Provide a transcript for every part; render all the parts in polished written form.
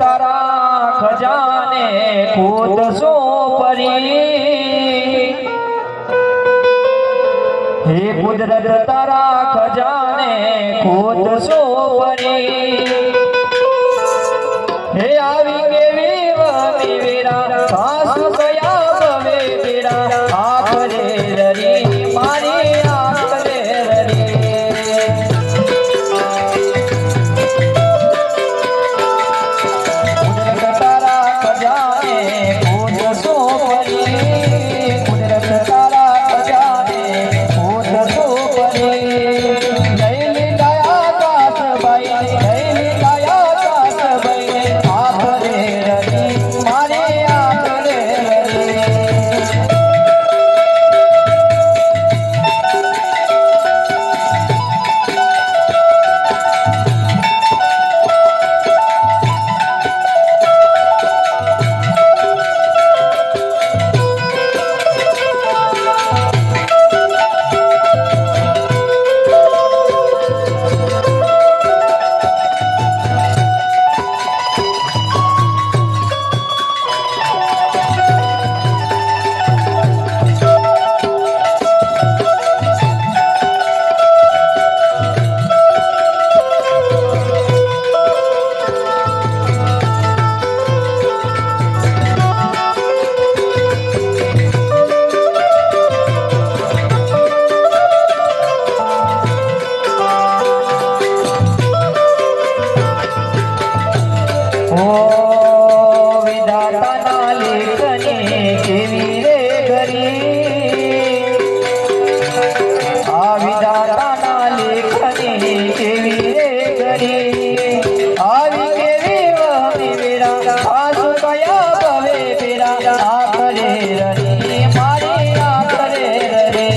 तारा खजाने खुद सो परी। हे कुदरत तारा खजाने खुद सो परी। हे आवी केवी वमी वीरा सासु कया भवे वीरा आखरे ररी मारी आखरे ररी। कुदरत तारा खजाने खुद सो परी। कुदरत तारा खजाने खुद सो परी। लैली लाया दास भाई लैली लाया दास भाई आखरे ररी मारे आखरे ररी। ओ विधाता ना लेखनी केवी रे घरी। आ विधाता ना लेखनी केवी रे घरी। आवी केवी वहमी वीरा आसु कया भवे वीरा आखरे ररी मारी आखरे ररी।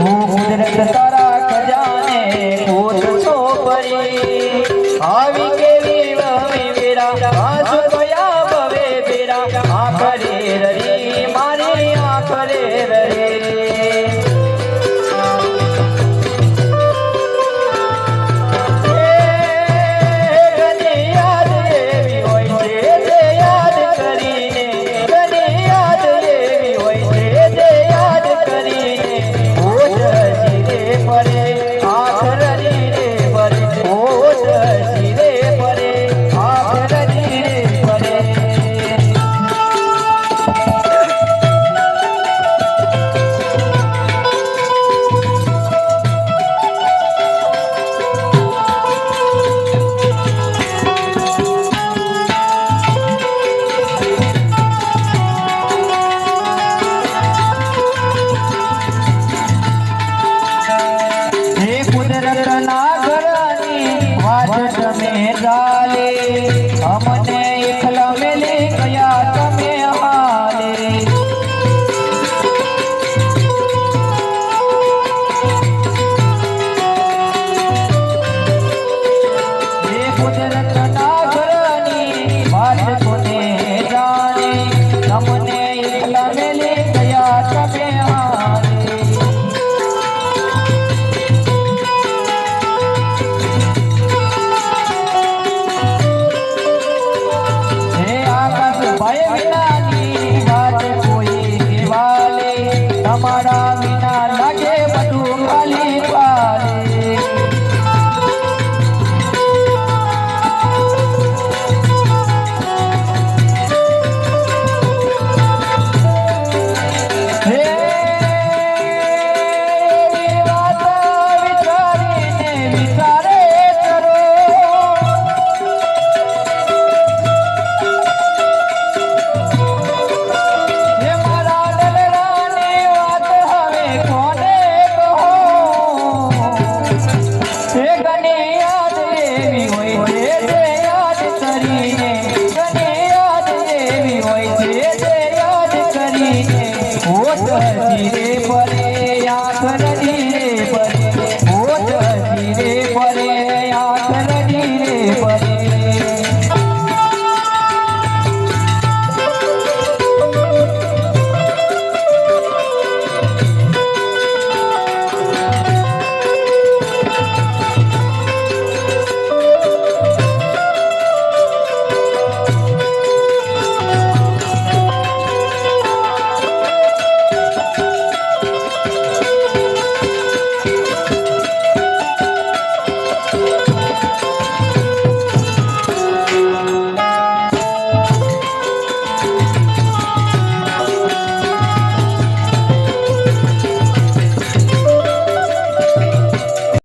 कुदरत तारा खजाने खुद सो परी। आवी केवी वमी वीरा आसु कया भवे वीरा आखरे ररी मारी आखरे ररी। घनी याद एवी होय छे जे याद करीने। घनी याद एवी होय छे जे याद करीने ओझ रे परे आखरी रे परे ओझ रे परे आखरी रे परे। हे कुदरत ना